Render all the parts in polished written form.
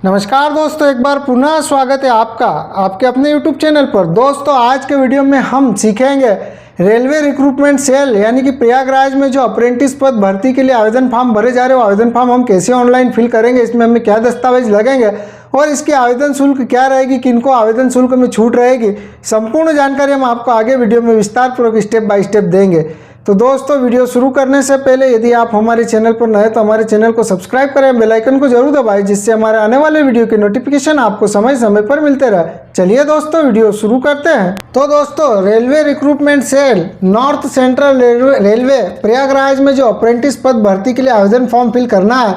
नमस्कार दोस्तों, एक बार पुनः स्वागत है आपका आपके अपने YouTube चैनल पर। दोस्तों आज के वीडियो में हम सीखेंगे रेलवे रिक्रूटमेंट सेल यानी कि प्रयागराज में जो अप्रेंटिस पद भर्ती के लिए आवेदन फॉर्म भरे जा रहे हो, आवेदन फॉर्म हम कैसे ऑनलाइन फिल करेंगे, इसमें हमें क्या दस्तावेज लगेंगे और इसकी आवेदन शुल्क क्या रहेगी, किनको आवेदन शुल्क में छूट रहेगी, संपूर्ण जानकारी हम आपको आगे वीडियो में विस्तार पूर्वक स्टेप बाय स्टेप देंगे। तो दोस्तों वीडियो शुरू करने से पहले यदि आप हमारे चैनल पर नए तो हमारे चैनल को सब्सक्राइब करें, बेल आइकन को जरूर दबाएं जिससे हमारे आने वाले वीडियो के नोटिफिकेशन आपको समय समय पर मिलते रहे। चलिए दोस्तों वीडियो शुरू करते हैं। तो दोस्तों railway recruitment cell north central railway Prayagraj में जो अप्रेंटिस पद भर्ती के लिए आवेदन फॉर्म फिल करना है,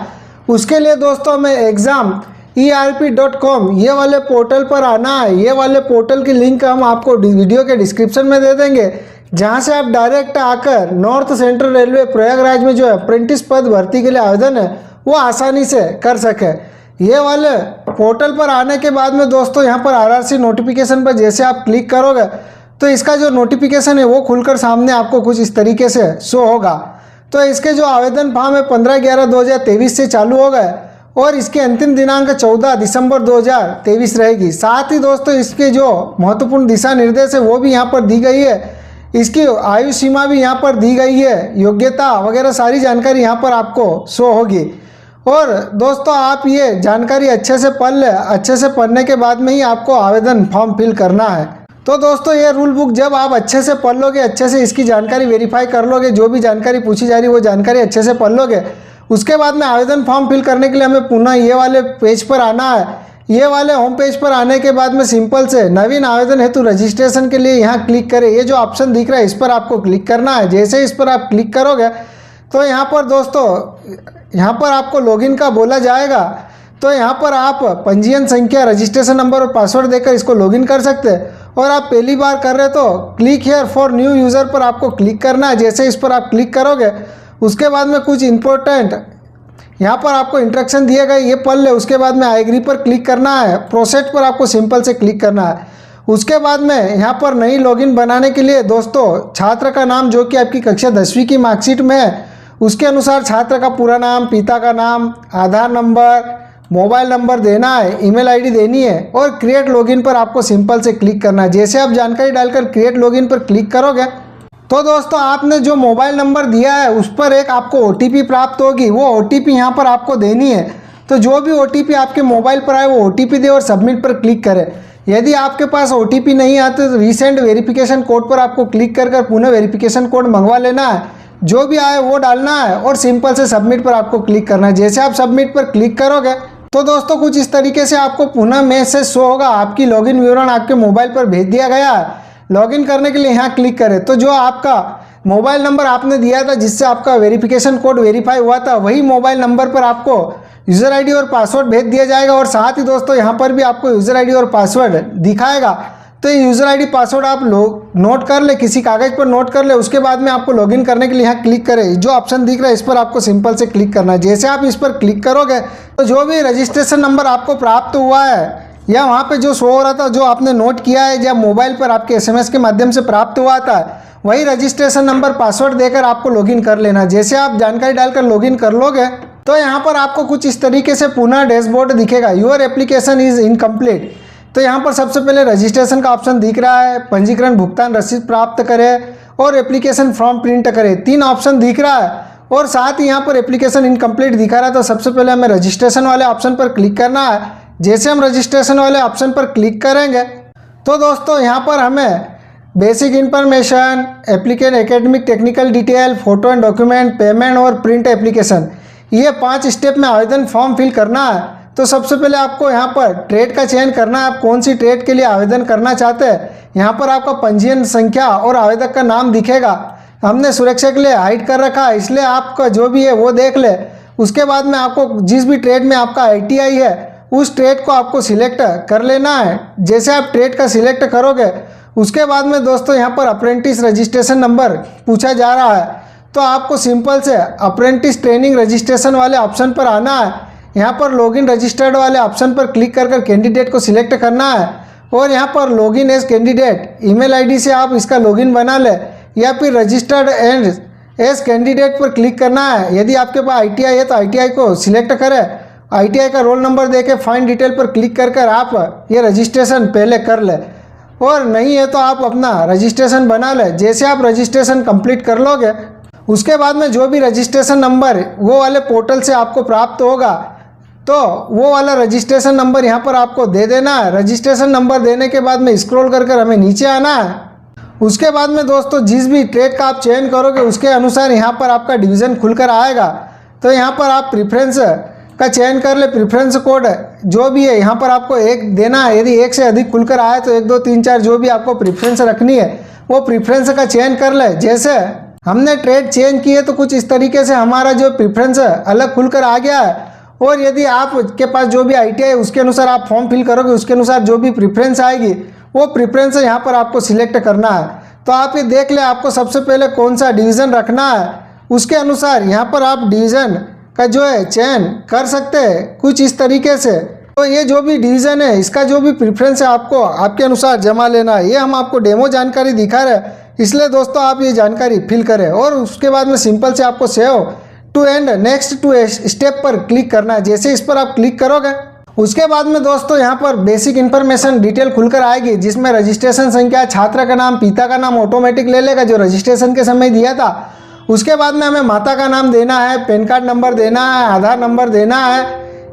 उसके लिए दोस्तों हमें एग्जाम ERP.com ये वाले पोर्टल पर आना है। ये वाले पोर्टल की लिंक हम आपको वीडियो के डिस्क्रिप्शन में दे देंगे, जहां से आप डायरेक्ट आकर नॉर्थ सेंट्रल रेलवे प्रयागराज में जो अप्रेंटिस पद भर्ती के लिए आवेदन है वो आसानी से कर सके। ये वाले पोर्टल पर आने के बाद में दोस्तों यहाँ पर RRC नोटिफिकेशन पर जैसे आप क्लिक करोगे तो इसका जो नोटिफिकेशन है वो खुलकर सामने आपको कुछ इस तरीके से शो होगा। तो इसके जो आवेदन फॉर्म है 15/11/2023 से चालू हो गए और इसकी अंतिम दिनांक 14 दिसंबर 2023 रहेगी। साथ ही दोस्तों इसके जो महत्वपूर्ण दिशा निर्देश है वो भी यहाँ पर दी गई है, इसकी आयु सीमा भी यहाँ पर दी गई है, योग्यता वगैरह सारी जानकारी यहाँ पर आपको शो होगी। और दोस्तों आप ये जानकारी अच्छे से पढ़ लें, अच्छे से पढ़ने के बाद में ही आपको आवेदन फॉर्म फिल करना है। तो दोस्तों ये रूल बुक जब आप अच्छे से पढ़ लोगे, अच्छे से इसकी जानकारी वेरीफाई कर लोगे, जो भी जानकारी पूछी जा रही है वो जानकारी अच्छे से पढ़ लोगे, उसके बाद में आवेदन फॉर्म फिल करने के लिए हमें पुनः ये वाले पेज पर आना है। ये वाले होम पेज पर आने के बाद में सिंपल से नवीन आवेदन हेतु रजिस्ट्रेशन के लिए यहाँ क्लिक करें। ये जो ऑप्शन दिख रहा है इस पर आपको क्लिक करना है। जैसे इस पर आप क्लिक करोगे तो यहाँ पर दोस्तों यहाँ पर आपको लॉगिन का बोला जाएगा। तो यहाँ पर आप पंजीयन संख्या, रजिस्ट्रेशन नंबर और पासवर्ड देकर इसको लॉगिन कर सकते हैं। और आप पहली बार कर रहे तो click here for new user पर आपको क्लिक करना है। जैसे इस पर आप क्लिक करोगे उसके बाद में कुछ इंपॉर्टेंट यहाँ पर आपको इंस्ट्रक्शन दिए गए, ये पढ़ ले। उसके बाद में आई एग्री पर क्लिक करना है, प्रोसेस पर आपको सिंपल से क्लिक करना है। उसके बाद में यहाँ पर नई लॉगिन बनाने के लिए दोस्तों छात्र का नाम जो कि आपकी कक्षा 10वीं की मार्कशीट में है उसके अनुसार छात्र का पूरा नाम, पिता का नाम, आधार नंबर, मोबाइल नंबर देना है, ईमेल आईडी देनी है और क्रिएट लॉगिन पर आपको सिंपल से क्लिक करना है। जैसे आप जानकारी डालकर क्रिएट लॉगिन पर क्लिक करोगे तो दोस्तों आपने जो मोबाइल नंबर दिया है उस पर एक आपको OTP प्राप्त होगी। वो OTP यहाँ पर आपको देनी है। तो जो भी OTP आपके मोबाइल पर आए वो OTP दे और सबमिट पर क्लिक करें। यदि आपके पास OTP नहीं आते तो रीसेंट वेरिफिकेशन कोड पर आपको क्लिक कर पुनः वेरिफिकेशन कोड मंगवा लेना है। जो भी आए वो डालना है और सिंपल से सबमिट पर आपको क्लिक करना है। जैसे आप सबमिट पर क्लिक करोगे तो दोस्तों कुछ इस तरीके से आपको पुनः मैसेज शो होगा, आपकी लॉगिन विवरण आपके मोबाइल पर भेज दिया गया है। लॉगिन करने के लिए यहाँ क्लिक करें तो जो आपका मोबाइल नंबर आपने दिया था जिससे आपका वेरिफिकेशन कोड वेरीफाई हुआ था वही मोबाइल नंबर पर आपको यूज़र आईडी और पासवर्ड भेज दिया जाएगा। और साथ ही दोस्तों यहाँ पर भी आपको यूज़र आईडी और पासवर्ड दिखाएगा। तो ये यूज़र आईडी पासवर्ड आप नोट कर ले, किसी कागज़ पर नोट कर ले। उसके बाद में आपको लॉगिन करने के लिए यहाँ क्लिक करें, जो ऑप्शन दिख रहा है इस पर आपको सिंपल से क्लिक करना है। जैसे आप इस पर क्लिक करोगे तो जो भी रजिस्ट्रेशन नंबर आपको प्राप्त हुआ है या वहाँ पे जो शो हो रहा था, जो आपने नोट किया है या मोबाइल पर आपके SMS के माध्यम से प्राप्त हुआ था, वही रजिस्ट्रेशन नंबर पासवर्ड देकर आपको लॉगिन कर लेना। जैसे आप जानकारी डालकर लॉगिन कर लोगे तो यहाँ पर आपको कुछ इस तरीके से पुनः डैशबोर्ड दिखेगा, योर एप्लीकेशन इज इनकम्प्लीट। तो यहाँ पर सबसे पहले रजिस्ट्रेशन का ऑप्शन दिख रहा है, पंजीकरण भुगतान रसीद प्राप्त करें और एप्लीकेशन फॉर्म प्रिंट करें, 3 ऑप्शन दिख रहा है। और साथ ही यहाँ पर एप्लीकेशन इनकम्प्लीट दिखा रहा है। तो सबसे पहले हमें रजिस्ट्रेशन वाले ऑप्शन पर क्लिक करना है। जैसे हम रजिस्ट्रेशन वाले ऑप्शन पर क्लिक करेंगे तो दोस्तों यहाँ पर हमें basic information, applicant academic technical detail, photo and document, payment और प्रिंट एप्लीकेशन, ये 5 स्टेप में आवेदन फॉर्म फिल करना है। तो सबसे पहले आपको यहाँ पर ट्रेड का चयन करना है, आप कौन सी ट्रेड के लिए आवेदन करना चाहते हैं। यहाँ पर आपका पंजीयन संख्या और आवेदक का नाम दिखेगा। हमने सुरक्षा के लिए हाइड कर रखा है इसलिए आपका जो भी है वो देख ले। उसके बाद में आपको जिस भी ट्रेड में आपका ITI है उस ट्रेड को आपको सिलेक्ट कर लेना है। जैसे आप ट्रेड का सिलेक्ट करोगे उसके बाद में दोस्तों यहाँ पर अप्रेंटिस रजिस्ट्रेशन नंबर पूछा जा रहा है। तो आपको सिंपल से अप्रेंटिस ट्रेनिंग रजिस्ट्रेशन वाले ऑप्शन पर आना है। यहाँ पर लॉगिन रजिस्टर्ड वाले ऑप्शन पर क्लिक कर कैंडिडेट को सिलेक्ट करना है और यहाँ पर login as candidate email ID से आप इसका लॉगिन बना ले या फिर रजिस्टर्ड एंड एज कैंडिडेट पर क्लिक करना है। यदि आपके पास ITI है तो ITI को सिलेक्ट करें, ITI का रोल नंबर देके फाइंड डिटेल पर क्लिक कर आप ये रजिस्ट्रेशन पहले कर ले, और नहीं है तो आप अपना रजिस्ट्रेशन बना ले। जैसे आप रजिस्ट्रेशन कंप्लीट कर लोगे उसके बाद में जो भी रजिस्ट्रेशन नंबर वो वाले पोर्टल से आपको प्राप्त होगा तो वो वाला रजिस्ट्रेशन नंबर यहाँ पर आपको दे देना है। रजिस्ट्रेशन नंबर देने के बाद में स्क्रॉल कर हमें नीचे आना है। उसके बाद में दोस्तों जिस भी ट्रेड का आप चयन करोगे उसके अनुसार यहाँ पर आपका डिवीज़न खुलकर आएगा। तो यहाँ पर आप प्रेफरेंस का चयन कर ले, प्रेफरेंस कोड जो भी है यहाँ पर आपको एक देना है। यदि एक से अधिक खुलकर आए तो 1 2 3 4 जो भी आपको प्रेफरेंस रखनी है वो प्रेफरेंस का चयन कर ले। जैसे हमने ट्रेड चेंज किए तो कुछ इस तरीके से हमारा जो प्रेफरेंस अलग खुलकर आ गया है। और यदि आपके पास जो भी ITI है उसके अनुसार आप फॉर्म फिल करोगे उसके अनुसार जो भी प्रेफरेंस आएगी वो प्रेफरेंस यहाँ पर आपको सिलेक्ट करना है। तो आप ये देख ले आपको सबसे पहले कौन सा डिवीज़न रखना है, उसके अनुसार यहाँ पर आप डिवीज़न का जो है चयन कर सकते हैं कुछ इस तरीके से। तो ये जो भी डिवीज़न है इसका जो भी प्रेफरेंस है आपको आपके अनुसार जमा लेना है। ये हम आपको डेमो जानकारी दिखा रहे हैं, इसलिए दोस्तों आप ये जानकारी फिल करें और उसके बाद में सिंपल से आपको save to and next to step पर क्लिक करना है। जैसे इस पर आप क्लिक करोगे उसके बाद में दोस्तों यहाँ पर बेसिक इन्फॉर्मेशन डिटेल खुलकर आएगी जिसमें रजिस्ट्रेशन संख्या, छात्र का नाम, पिता का नाम ऑटोमेटिक ले लेगा जो रजिस्ट्रेशन के समय दिया था। उसके बाद में हमें माता का नाम देना है, पैन कार्ड नंबर देना है, आधार नंबर देना है।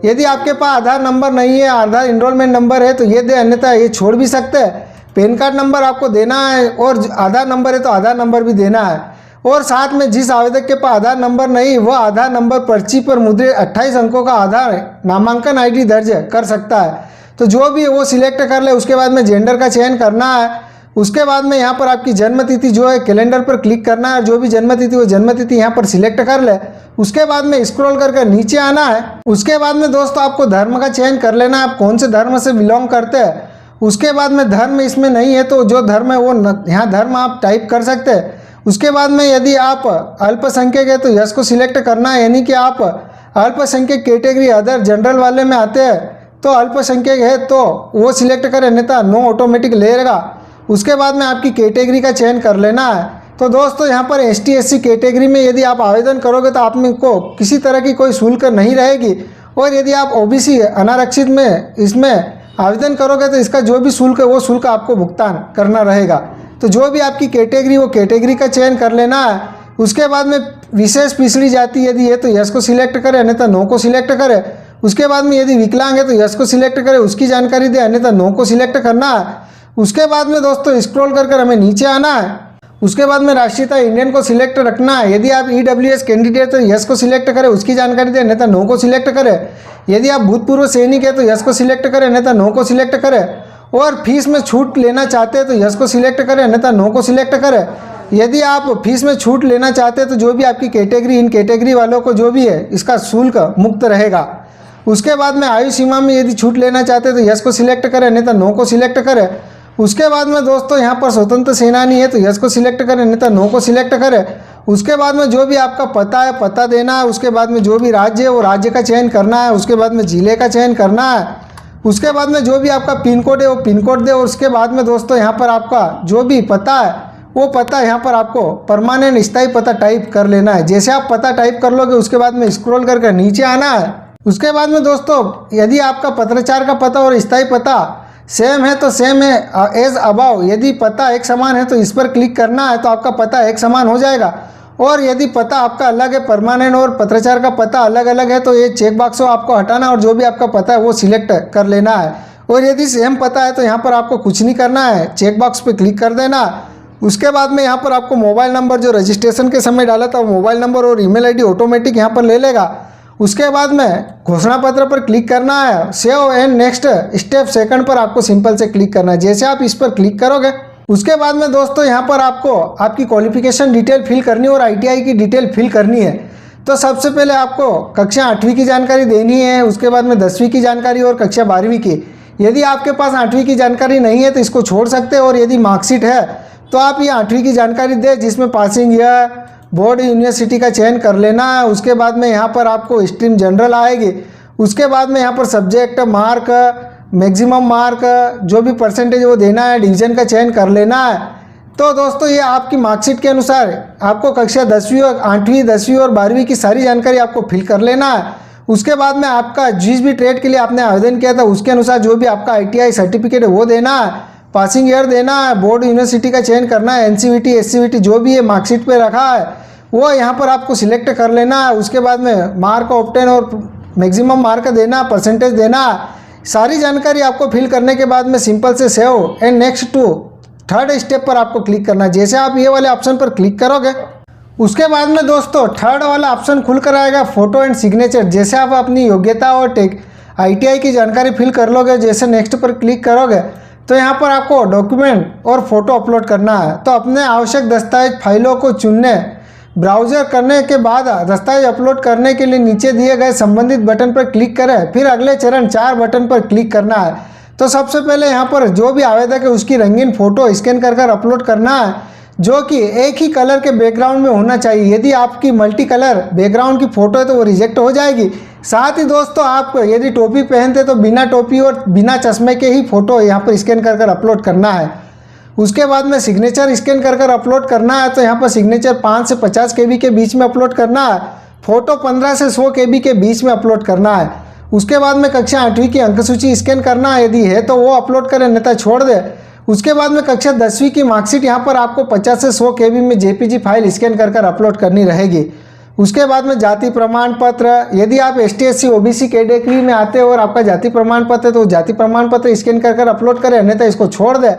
यदि आपके पास आधार नंबर नहीं है, आधार इनरोलमेंट नंबर है तो ये दे, अन्यथा ये छोड़ भी सकते हैं। पैन कार्ड नंबर आपको देना है और आधार नंबर है तो आधार नंबर भी देना है। और साथ में जिस आवेदक के पास आधार नंबर नहीं वह आधार नंबर पर्ची पर मुद्रित 28 अंकों का आधार नामांकन ID दर्ज कर सकता है। तो जो भी है वो सिलेक्ट कर ले। उसके बाद में जेंडर का चयन करना है। उसके बाद में यहाँ पर आपकी जन्म तिथि जो है कैलेंडर पर क्लिक करना है, जो भी जन्म तिथि वो जन्म तिथि यहाँ पर सिलेक्ट कर ले। उसके बाद में स्क्रॉल कर नीचे आना है। उसके बाद में दोस्तों आपको धर्म का चयन कर लेना है, आप कौन से धर्म से बिलोंग करते हैं। उसके बाद में धर्म इसमें नहीं है तो जो धर्म है वो यहाँ धर्म आप टाइप कर सकते हैं। उसके बाद में यदि आप अल्पसंख्यक है तो यस को सिलेक्ट करना है, यानी कि आप अल्पसंख्यक कैटेगरी अदर जनरल वाले में आते हैं तो अल्पसंख्यक है तो वो सिलेक्ट करें, अन्यथा नो ऑटोमेटिक लेगा। उसके बाद में आपकी कैटेगरी का चयन कर लेना है। तो दोस्तों यहाँ पर ST SC कैटेगरी में यदि आप आवेदन करोगे तो आप में को किसी तरह की कोई शुल्क नहीं रहेगी। और यदि आप OBC अनारक्षित में इसमें आवेदन करोगे तो इसका जो भी शुल्क है वो शुल्क आपको भुगतान करना रहेगा। तो जो भी आपकी कैटेगरी वो कैटेगरी का चयन कर लेना है। उसके बाद में विशेष पिछड़ी जाति यदि है तो यस को सिलेक्ट करें, अन्यथा नो को सिलेक्ट करें। उसके बाद में यदि विकलांग है तो यस को सिलेक्ट करें, उसकी जानकारी दे, अन्यथा नो को सिलेक्ट करना है। उसके बाद में दोस्तों स्क्रॉल कर हमें नीचे आना है। उसके बाद में राष्ट्रीयता इंडियन को सिलेक्ट रखना है। यदि आप EWS कैंडिडेट तो यस को सिलेक्ट करें, उसकी जानकारी दें, अन्यथा नो को सिलेक्ट करें। यदि आप भूतपूर्व सैनिक है तो यस को सिलेक्ट करें, अन्यथा नो को सिलेक्ट करें। और फीस में छूट लेना चाहते हैं तो यस को सिलेक्ट करें, अन्यथा नो को सिलेक्ट करें। यदि आप फीस में छूट लेना चाहते हैं तो जो भी आपकी कैटेगरी इन कैटेगरी वालों को जो भी है इसका शुल्क मुक्त रहेगा। उसके बाद में आयु सीमा में यदि छूट लेना चाहते हैं तो यस को सिलेक्ट करें, अन्यथा नो को सिलेक्ट करें। उसके बाद में दोस्तों यहाँ पर स्वतंत्र सेनानी है तो यस को सिलेक्ट करें, अन्यथा नो को सिलेक्ट करें। उसके बाद में जो भी आपका पता है पता देना है। उसके बाद में जो भी राज्य है वो राज्य का चयन करना है। उसके बाद में जिले का चयन करना है। उसके बाद में जो भी आपका पिन कोड है वो पिन कोड दे। और उसके बाद में दोस्तों यहाँ पर आपका जो भी पता है वो पता यहाँ पर आपको परमानेंट स्थायी पता टाइप कर लेना है। जैसे आप पता टाइप कर लोगे उसके बाद में स्क्रॉल कर नीचे आना है। उसके बाद में दोस्तों यदि आपका पत्राचार का पता और स्थायी पता सेम है तो सेम है एज अबाव, यदि पता एक समान है तो इस पर क्लिक करना है तो आपका पता एक समान हो जाएगा। और यदि पता आपका अलग है परमानेंट और पत्राचार का पता अलग अलग है तो ये चेक बॉक्स को आपको हटाना और जो भी आपका पता है वो सिलेक्ट कर लेना है। और यदि सेम पता है तो यहाँ पर आपको कुछ नहीं करना है, चेक बॉक्स पे क्लिक कर देना। उसके बाद में यहाँ पर आपको मोबाइल नंबर जो रजिस्ट्रेशन के समय डाला था वो मोबाइल नंबर और ईमेल ID ऑटोमेटिक यहाँ पर ले लेगा। उसके बाद में घोषणा पत्र पर क्लिक करना है। Save and next step second पर आपको सिंपल से क्लिक करना है। जैसे आप इस पर क्लिक करोगे उसके बाद में दोस्तों यहाँ पर आपको आपकी क्वालिफिकेशन डिटेल फिल करनी है और ITI की डिटेल फिल करनी है। तो सबसे पहले आपको कक्षा 8वीं की जानकारी देनी है। उसके बाद में 10वीं की जानकारी और कक्षा 12वीं की। यदि आपके पास 8वीं की जानकारी नहीं है तो इसको छोड़ सकते हैं। और यदि मार्कशीट है तो आप ये 8वीं की जानकारी दें जिसमें पासिंग ईयर, बोर्ड, यूनिवर्सिटी का चयन कर लेना है। उसके बाद में यहाँ पर आपको स्ट्रीम जनरल आएगी। उसके बाद में यहाँ पर सब्जेक्ट मार्क, मैक्सिमम मार्क, जो भी परसेंटेज वो देना है, डिवीज़न का चयन कर लेना है। तो दोस्तों ये आपकी मार्कशीट के अनुसार आपको कक्षा 10वीं और 8वीं 10वीं और 12वीं की सारी जानकारी आपको फिल कर लेना है। उसके बाद में आपका जिस भी ट्रेड के लिए आपने आवेदन किया था उसके अनुसार जो भी आपका ITI सर्टिफिकेट है वो देना है, पासिंग ईयर देना है, बोर्ड यूनिवर्सिटी का चयन करना है, NCVT SCVT जो भी ये मार्कशीट पे रखा है वो यहाँ पर आपको सिलेक्ट कर लेना है। उसके बाद में मार्क ऑब्टेन और मैक्सिमम मार्क देना, परसेंटेज देना, सारी जानकारी आपको फिल करने के बाद में सिंपल से save and next to third step पर आपको क्लिक करना है। जैसे आप ये वाले ऑप्शन पर क्लिक करोगे उसके बाद में दोस्तों थर्ड वाला ऑप्शन खुल कर आएगा फोटो एंड सिग्नेचर। जैसे आप अपनी योग्यता और ITI की जानकारी फिल कर लोगे, जैसे नेक्स्ट पर क्लिक करोगे तो यहाँ पर आपको डॉक्यूमेंट और फोटो अपलोड करना है। तो अपने आवश्यक दस्तावेज फाइलों को चुनने, ब्राउजर करने के बाद दस्तावेज अपलोड करने के लिए नीचे दिए गए संबंधित बटन पर क्लिक करें। फिर अगले चरण 4 बटन पर क्लिक करना है। तो सबसे पहले यहाँ पर जो भी आवेदक है उसकी रंगीन फोटो स्कैन कर अपलोड करना है, जो कि एक ही कलर के बैकग्राउंड में होना चाहिए। यदि आपकी मल्टी कलर बैकग्राउंड की फ़ोटो है तो वो रिजेक्ट हो जाएगी। साथ ही दोस्तों आप यदि टोपी पहनते तो बिना टोपी और बिना चश्मे के ही फ़ोटो यहाँ पर स्कैन कर अपलोड करना है। उसके बाद में सिग्नेचर स्कैन कर अपलोड करना है। तो यहाँ पर सिग्नेचर 5 से 50 KB के बीच में अपलोड करना है, फ़ोटो 15 से 100 KB के बीच में अपलोड करना है। उसके बाद में कक्षा 8वीं की अंक सूची स्कैन करना है, यदि है तो वो अपलोड करें, अन्यथा छोड़ दे। उसके बाद में कक्षा 10वीं की मार्कशीट यहाँ पर आपको 50 से 100 KB में JPG फाइल स्कैन कर अपलोड करनी रहेगी। उसके बाद में जाति प्रमाण पत्र, यदि आप ST SC OBC कैटेगरी में आते हो और आपका जाति प्रमाण पत्र है तो जाति प्रमाण पत्र स्कैन कर अपलोड करें, अन्यथा इसको छोड़ दे।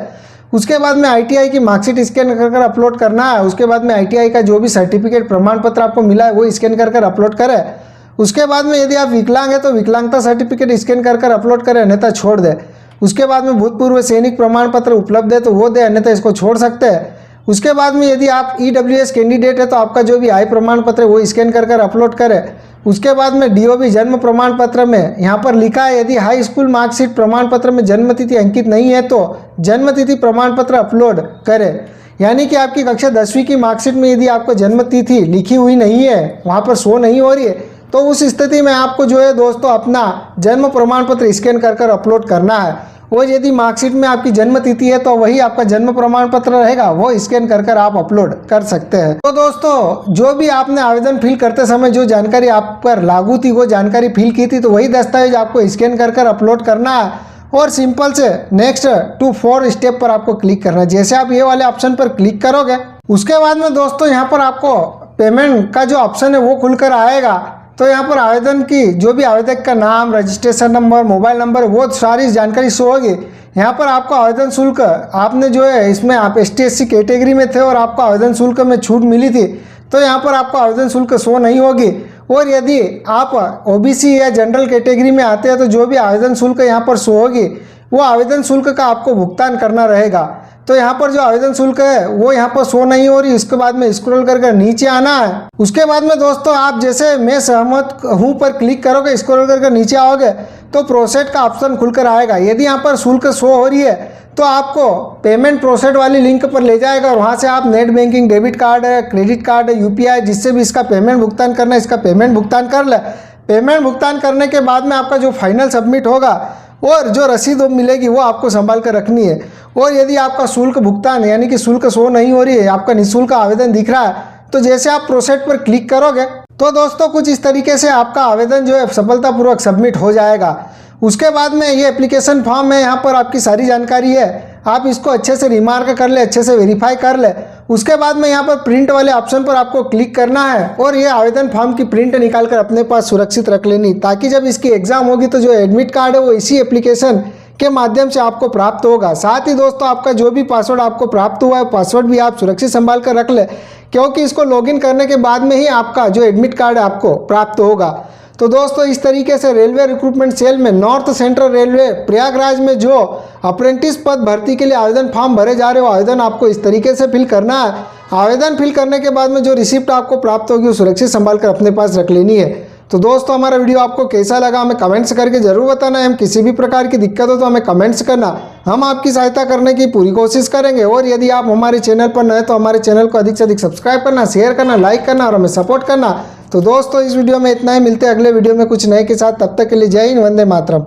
उसके बाद में ITI की मार्कशीट स्कैन कर अपलोड करना है। उसके बाद में ITI का जो भी सर्टिफिकेट प्रमाण पत्र आपको मिला है वो स्कैन कर अपलोड करें। उसके बाद में यदि आप विकलांग है तो विकलांगता सर्टिफिकेट स्कैन कर अपलोड करें, अन्यथा छोड़ दे। उसके बाद में भूतपूर्व सैनिक प्रमाण पत्र उपलब्ध है तो वो दे, अन्यथा इसको छोड़ सकते हैं। उसके बाद में यदि आप EWS कैंडिडेट है तो आपका जो भी आय प्रमाण पत्र है वो स्कैन कर अपलोड करें। उसके बाद में DOB जन्म प्रमाण पत्र में यहाँ पर लिखा है यदि हाई स्कूल मार्कशीट प्रमाण पत्र में जन्म तिथि अंकित नहीं है तो जन्म तिथि प्रमाण पत्र अपलोड करें। यानी कि आपकी कक्षा 10वीं की मार्कशीट में यदि आपको जन्म तिथि लिखी हुई नहीं है, वहाँ पर शो नहीं हो रही है, तो उस स्थिति में आपको जो है दोस्तों अपना जन्म प्रमाण पत्र स्कैन कर अपलोड करना है। और यदि मार्कशीट में आपकी जन्म तिथि है तो वही आपका जन्म प्रमाण पत्र रहेगा, वो स्कैन कर आप अपलोड कर सकते हैं। तो दोस्तों जो भी आपने आवेदन फिल करते समय जो जानकारी आप पर लागू थी वो जानकारी फिल की थी तो वही दस्तावेज आपको स्कैन कर अपलोड करना है और सिंपल से नेक्स्ट टू 4 स्टेप पर आपको क्लिक करना है। जैसे आप ये वाले ऑप्शन पर क्लिक करोगे उसके बाद में दोस्तों यहाँ पर आपको पेमेंट का जो ऑप्शन है वो खुलकर आएगा। तो यहाँ पर आवेदन की जो भी आवेदक का नाम, रजिस्ट्रेशन नंबर, मोबाइल नंबर, वो सारी जानकारी शो होगी। यहाँ पर आपको आवेदन शुल्क, आपने जो है इसमें आप ST SC कैटेगरी में थे और आपको आवेदन शुल्क में छूट मिली थी तो यहाँ पर आपको आवेदन शुल्क शो नहीं होगी। और यदि आप OBC या जनरल कैटेगरी में आते हैं तो जो भी आवेदन शुल्क यहाँ पर शो होगी वो आवेदन शुल्क का आपको भुगतान करना रहेगा। तो यहाँ पर जो आवेदन शुल्क है वो यहाँ पर शो नहीं हो रही। उसके बाद में स्क्रॉल कर नीचे आना है। उसके बाद में दोस्तों आप जैसे मैं सहमत हूँ पर क्लिक करोगे, स्क्रॉल कर नीचे आओगे तो प्रोसेड का ऑप्शन खुलकर आएगा। यदि यहाँ पर शुल्क शो हो रही है तो आपको पेमेंट प्रोसेड वाली लिंक पर ले जाएगा और वहाँ से आप नेट बैंकिंग, डेबिट कार्ड है, क्रेडिट कार्ड है, UPI जिससे भी इसका पेमेंट भुगतान करना है इसका पेमेंट भुगतान कर ले। पेमेंट भुगतान करने के बाद में आपका जो फाइनल सबमिट होगा और जो रसीद मिलेगी वो आपको संभाल कर रखनी है। और यदि आपका शुल्क भुगतान यानी कि शुल्क शो नहीं हो रही है, आपका निःशुल्क आवेदन दिख रहा है, तो जैसे आप प्रोसेड पर क्लिक करोगे तो दोस्तों कुछ इस तरीके से आपका आवेदन जो है सफलतापूर्वक सबमिट हो जाएगा। उसके बाद में ये एप्लीकेशन फॉर्म है, यहाँ पर आपकी सारी जानकारी है, आप इसको अच्छे से रिमार्क कर ले, अच्छे से वेरीफाई कर ले। उसके बाद में यहाँ पर प्रिंट वाले ऑप्शन पर आपको क्लिक करना है और ये आवेदन फॉर्म की प्रिंट निकाल कर अपने पास सुरक्षित रख लेनी, ताकि जब इसकी एग्जाम होगी तो जो एडमिट कार्ड है वो इसी एप्लीकेशन के माध्यम से आपको प्राप्त होगा। साथ ही दोस्तों आपका जो भी पासवर्ड आपको प्राप्त हुआ है पासवर्ड भी आप सुरक्षित संभाल कर रख ले, क्योंकि इसको लॉगिन करने के बाद में ही आपका जो एडमिट कार्ड है आपको प्राप्त होगा। तो दोस्तों इस तरीके से रेलवे रिक्रूटमेंट सेल में नॉर्थ सेंट्रल रेलवे प्रयागराज में जो अप्रेंटिस पद भर्ती के लिए आवेदन फॉर्म भरे जा रहे हो, आवेदन आपको इस तरीके से फिल करना है। आवेदन फिल करने के बाद में जो रिसिप्ट आपको प्राप्त होगी वो सुरक्षित संभाल कर अपने पास रख लेनी है। तो दोस्तों हमारा वीडियो आपको कैसा लगा हमें कमेंट्स करके जरूर बताना है। हम किसी भी प्रकार की दिक्कत हो तो हमें कमेंट्स करना, हम आपकी सहायता करने की पूरी कोशिश करेंगे। और यदि आप हमारे चैनल पर नए तो हमारे चैनल को अधिक से अधिक सब्सक्राइब करना, शेयर करना, लाइक करना और हमें सपोर्ट करना। तो दोस्तों इस वीडियो में इतना ही, मिलते हैं अगले वीडियो में कुछ नए के साथ। तब तक के लिए जय हिंद, वंदे मातरम।